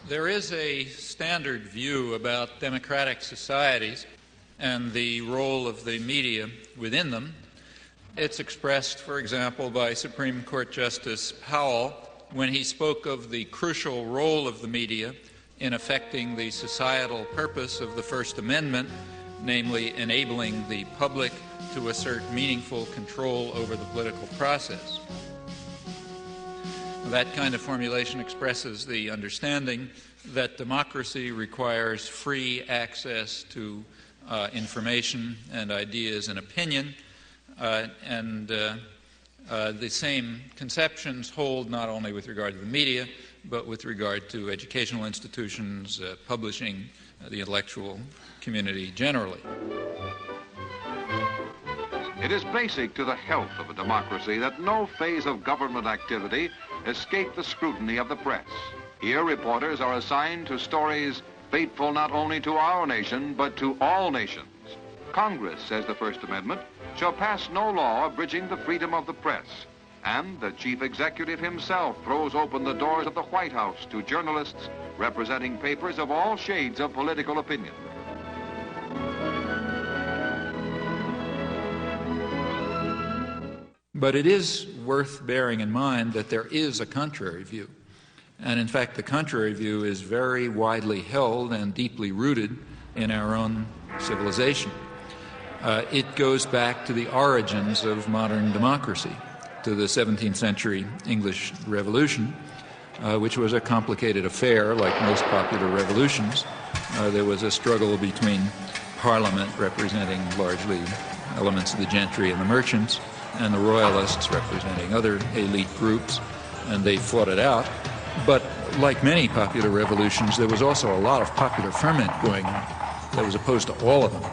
There is a standard view about democratic societies and the role of the media within them. It's expressed, for example, by Supreme Court Justice Powell when he spoke of the crucial role of the media in affecting the societal purpose of the First Amendment, namely enabling the public to assert meaningful control over the political process. That kind of formulation expresses the understanding that democracy requires free access to information and ideas and opinion, and the same conceptions hold not only with regard to the media, but with regard to educational institutions, publishing, the intellectual community generally. It is basic to the health of a democracy that no phase of government activity escape the scrutiny of the press. Here, reporters are assigned to stories fateful not only to our nation, but to all nations. Congress, says the First Amendment, shall pass no law abridging the freedom of the press. And the chief executive himself throws open the doors of the White House to journalists representing papers of all shades of political opinion. But it is worth bearing in mind that there is a contrary view. And in fact, the contrary view is very widely held and deeply rooted in our own civilization. It goes back to the origins of modern democracy, to the 17th century English Revolution, which was a complicated affair like most popular revolutions. There was a struggle between Parliament, representing largely elements of the gentry and the merchants, and the royalists representing other elite groups, and they fought it out. But like many popular revolutions, there was also a lot of popular ferment going on that was opposed to all of them.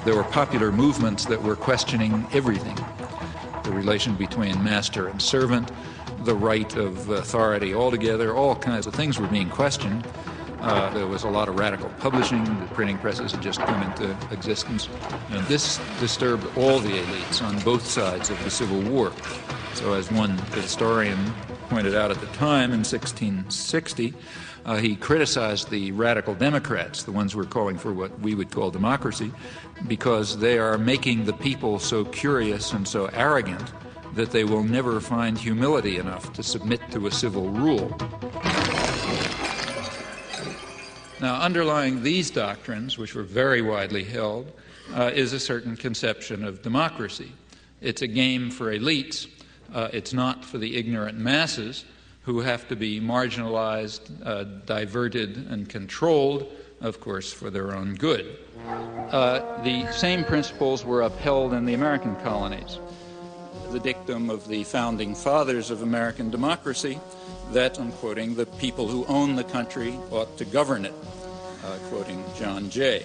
There were popular movements that were questioning everything: the relation between master and servant, the right of authority altogether, all kinds of things were being questioned. There was a lot of radical publishing. The printing presses had just come into existence. And this disturbed all the elites on both sides of the Civil War. So as one historian pointed out at the time in 1660, he criticized the radical Democrats, the ones who were calling for what we would call democracy, because they are making the people so curious and so arrogant that they will never find humility enough to submit to a civil rule. Now, underlying these doctrines, which were very widely held, is a certain conception of democracy. It's a game for elites. It's not for the ignorant masses who have to be marginalized, diverted, and controlled, of course, for their own good. The same principles were upheld in the American colonies. The dictum of the founding fathers of American democracy that, I'm quoting, the people who own the country ought to govern it, quoting John Jay.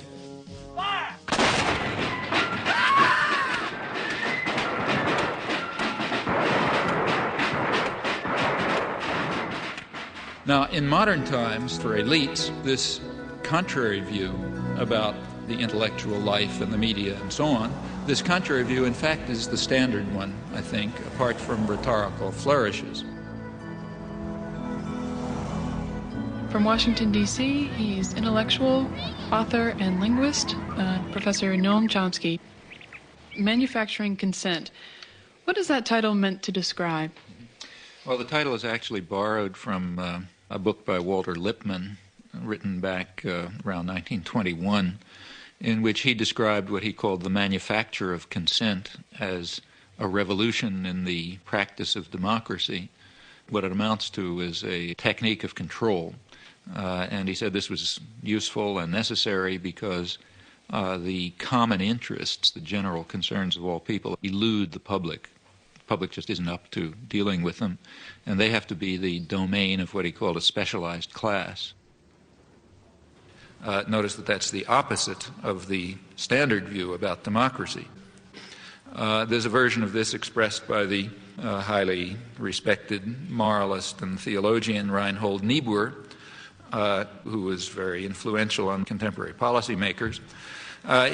Now, in modern times, for elites, this contrary view about the intellectual life and the media and so on, this contrary view, in fact, is the standard one, I think, apart from rhetorical flourishes. From Washington, D.C., he's intellectual, author, and linguist, Professor Noam Chomsky. Manufacturing Consent. What is that title meant to describe? Well, the title is actually borrowed from a book by Walter Lippmann, written back around 1921, in which he described what he called the manufacture of consent as a revolution in the practice of democracy. What it amounts to is a technique of control. And he said this was useful and necessary because the common interests, the general concerns of all people, elude the public. The public just isn't up to dealing with them, and they have to be the domain of what he called a specialized class. Notice that that's the opposite of the standard view about democracy. There's a version of this expressed by the highly respected moralist and theologian Reinhold Niebuhr, who was very influential on contemporary policymakers.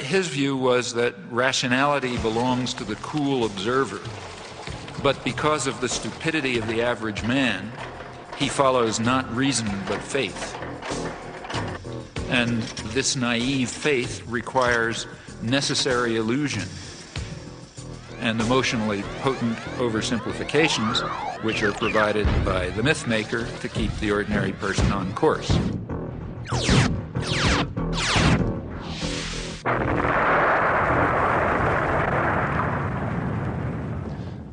His view was that rationality belongs to the cool observer, but because of the stupidity of the average man, he follows not reason but faith. And this naive faith requires necessary illusion and emotionally potent oversimplifications, which are provided by the myth maker to keep the ordinary person on course.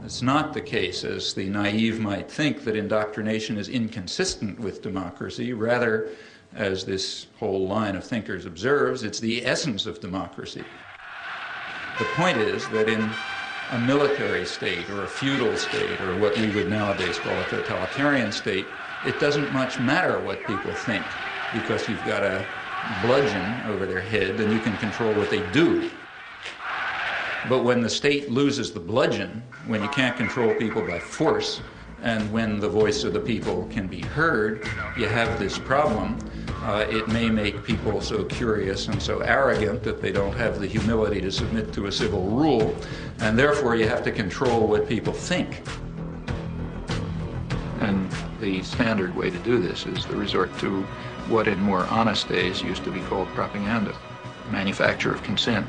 It's not the case, as the naive might think, that indoctrination is inconsistent with democracy. Rather, as this whole line of thinkers observes, it's the essence of democracy. The point is that in a military state or a feudal state or what we would nowadays call a totalitarian state, it doesn't much matter what people think, because you've got a bludgeon over their head and you can control what they do. But when the state loses the bludgeon, when you can't control people by force, and when the voice of the people can be heard, you have this problem. It may make people so curious and so arrogant that they don't have the humility to submit to a civil rule, and therefore you have to control what people think. And the standard way to do this is the resort to what in more honest days used to be called propaganda, manufacture of consent,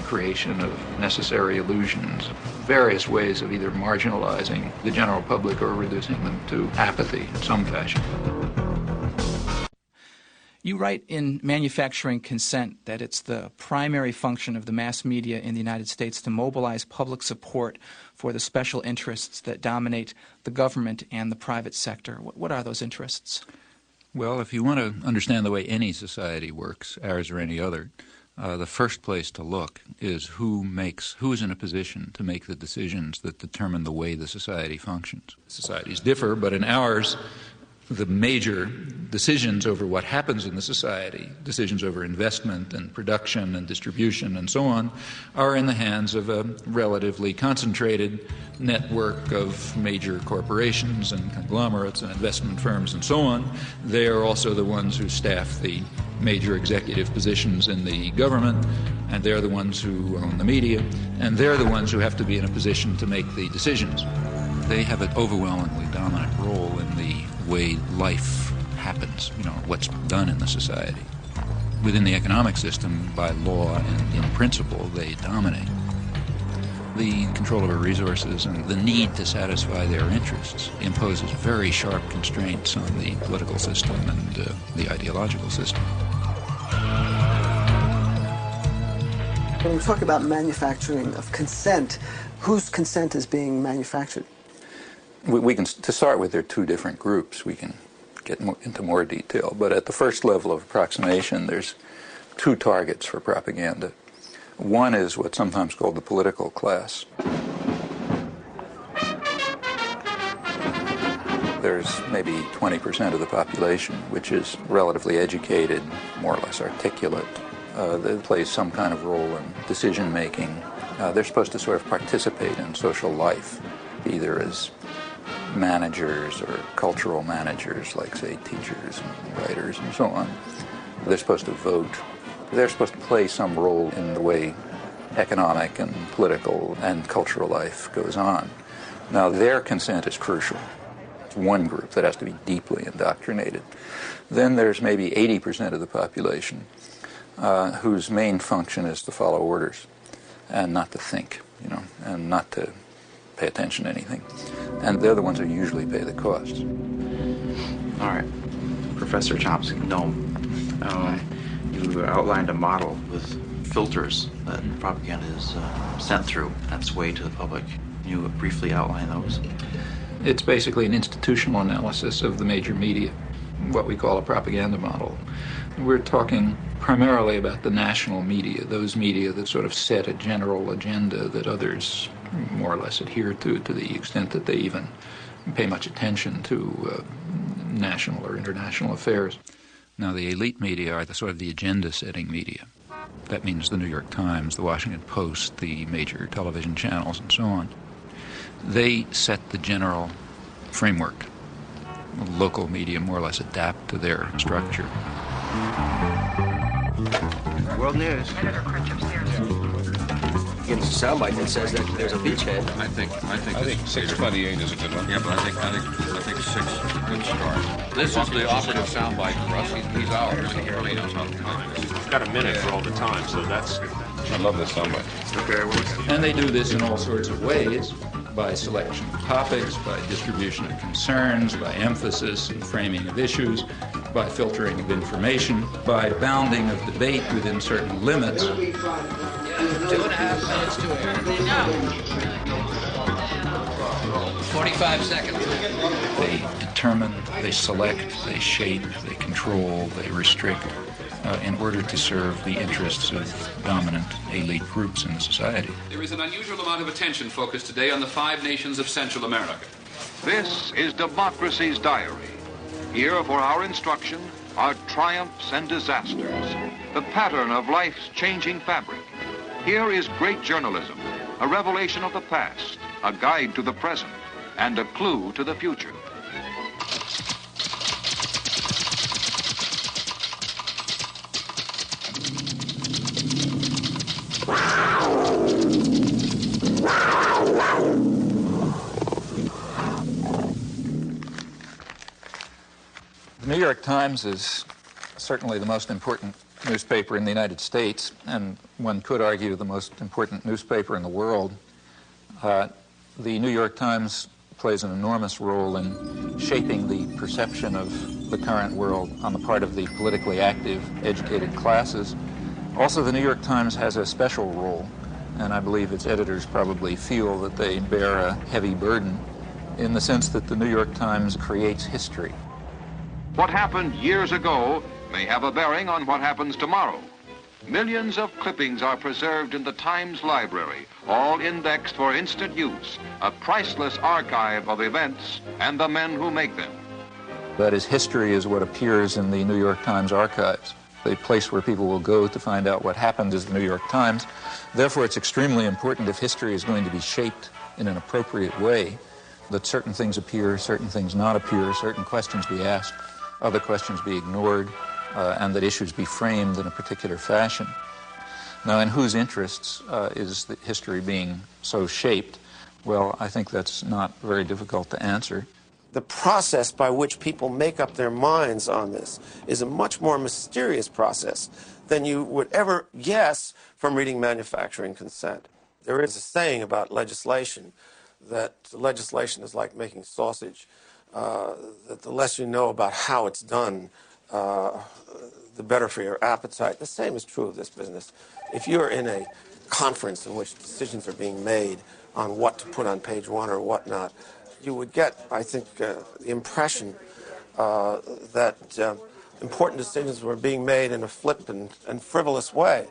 creation of necessary illusions, various ways of either marginalizing the general public or reducing them to apathy in some fashion. You write in Manufacturing Consent that it's the primary function of the mass media in the United States to mobilize public support for the special interests that dominate the government and the private sector. What are those interests? Well, if you want to understand the way any society works, ours or any other, the first place to look is who's in a position to make the decisions that determine the way the society functions. Societies differ, but in ours, the major decisions over what happens in the society, decisions over investment and production and distribution and so on, are in the hands of a relatively concentrated network of major corporations and conglomerates and investment firms and so on. They are also the ones who staff the major executive positions in the government, and they're the ones who own the media, and they're the ones who have to be in a position to make the decisions. They have an overwhelmingly dominant role in the way life happens, what's done in the society. Within the economic system, by law and in principle, they dominate. The control of our resources and the need to satisfy their interests imposes very sharp constraints on the political system and the ideological system. When we talk about manufacturing of consent, whose consent is being manufactured? We can, to start with, there are two different groups. We can get into more detail. But at the first level of approximation, there's two targets for propaganda. One is what's sometimes called the political class. There's maybe 20% of the population which is relatively educated, more or less articulate. They play some kind of role in decision-making. They're supposed to sort of participate in social life, either as managers or cultural managers, like, say, teachers and writers and so on. They're supposed to vote. They're supposed to play some role in the way economic and political and cultural life goes on. Now, their consent is crucial. It's one group that has to be deeply indoctrinated. Then there's maybe 80% of the population whose main function is to follow orders and not to think, and not to pay attention to anything. And they're the ones who usually pay the costs. All right. Professor Chomsky, you outlined a model with filters that propaganda is sent through on its way to the public. Can you briefly outline those? It's basically an institutional analysis of the major media, what we call a propaganda model. We're talking primarily about the national media, those media that sort of set a general agenda that others more or less adhere to the extent that they even pay much attention to national or international affairs. Now, the elite media are the sort of the agenda-setting media. That means the New York Times, the Washington Post, the major television channels, and so on. They set the general framework. Local media more or less adapt to their structure. World News. begins a soundbite that says that there's a beachhead. I think 628 is a good one. Yeah, but I think 6 is a good start. This is the operative soundbite for us. He's ours. He really knows how to time this. He's got a minute for all the time, so that's... I love this soundbite. Okay, well, And they do this in all sorts of ways, by selection of topics, by distribution of concerns, by emphasis and framing of issues, by filtering of information, by bounding of debate within certain limits. 2.5 minutes to air. 45 seconds. They determine, they select, they shape, they control, they restrict in order to serve the interests of dominant elite groups in society. There is an unusual amount of attention focused today on the 5 nations of Central America. this is Democracy's Diary. Here for our instruction are triumphs and disasters, the pattern of life's changing fabric. Here is great journalism, a revelation of the past, a guide to the present, and a clue to the future. The New York Times is certainly the most important newspaper in the United States, and one could argue the most important newspaper in the world. The New York Times plays an enormous role in shaping the perception of the current world on the part of the politically active, educated classes. Also, the New York Times has a special role, and I believe its editors probably feel that they bear a heavy burden in the sense that the New York Times creates history. What happened years ago may have a bearing on what happens tomorrow. Millions of clippings are preserved in the Times library, all indexed for instant use, a priceless archive of events and the men who make them. That is, history is what appears in the New York Times archives. The place where people will go to find out what happened is the New York Times. Therefore, it's extremely important, if history is going to be shaped in an appropriate way, that certain things appear, certain things not appear, certain questions be asked, other questions be ignored, and that issues be framed in a particular fashion. Now, in whose interests is the history being so shaped? Well, I think that's not very difficult to answer. The process by which people make up their minds on this is a much more mysterious process than you would ever guess from reading Manufacturing Consent. There is a saying about legislation that legislation is like making sausage, that the less you know about how it's done, the better for your appetite. The same is true of this business. If you're in a conference in which decisions are being made on what to put on page 1 or whatnot, you would get, I think, the impression that important decisions were being made in a flippant and frivolous way.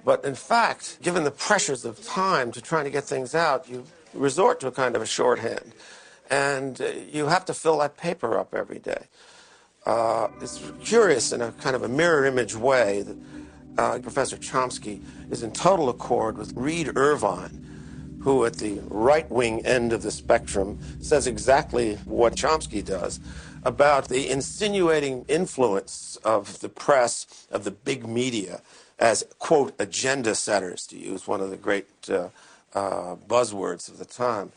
But in fact, given the pressures of time to trying to get things out, you resort to a kind of a shorthand. And you have to fill that paper up every day. It's curious in a kind of a mirror image way that Professor Chomsky is in total accord with Reed Irvine, who at the right-wing end of the spectrum says exactly what Chomsky does about the insinuating influence of the press, of the big media, as, quote, agenda setters, to use one of the great buzzwords of the time.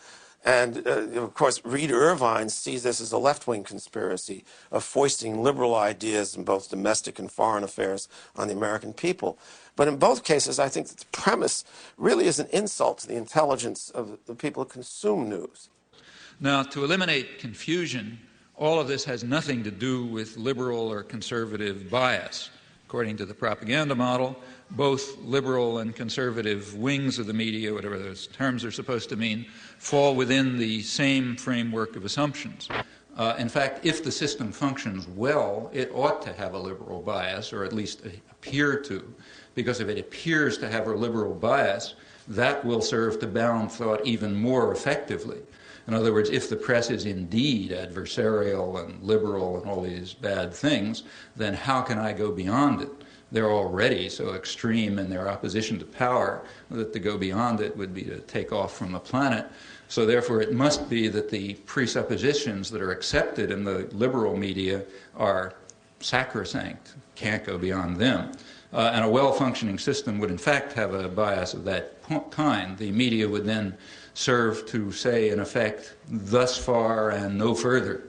And, of course, Reed Irvine sees this as a left-wing conspiracy of foisting liberal ideas in both domestic and foreign affairs on the American people. But in both cases, I think that the premise really is an insult to the intelligence of the people who consume news. Now, to eliminate confusion, all of this has nothing to do with liberal or conservative bias. According to the propaganda model, both liberal and conservative wings of the media, whatever those terms are supposed to mean, fall within the same framework of assumptions. In fact, if the system functions well, it ought to have a liberal bias, or at least appear to, because if it appears to have a liberal bias, that will serve to bound thought even more effectively. In other words, if the press is indeed adversarial and liberal and all these bad things, then how can I go beyond it? They're already so extreme in their opposition to power that to go beyond it would be to take off from the planet. So therefore, it must be that the presuppositions that are accepted in the liberal media are sacrosanct, can't go beyond them. And a well-functioning system would in fact have a bias of that kind. The media would then serve to say, in effect, thus far and no further.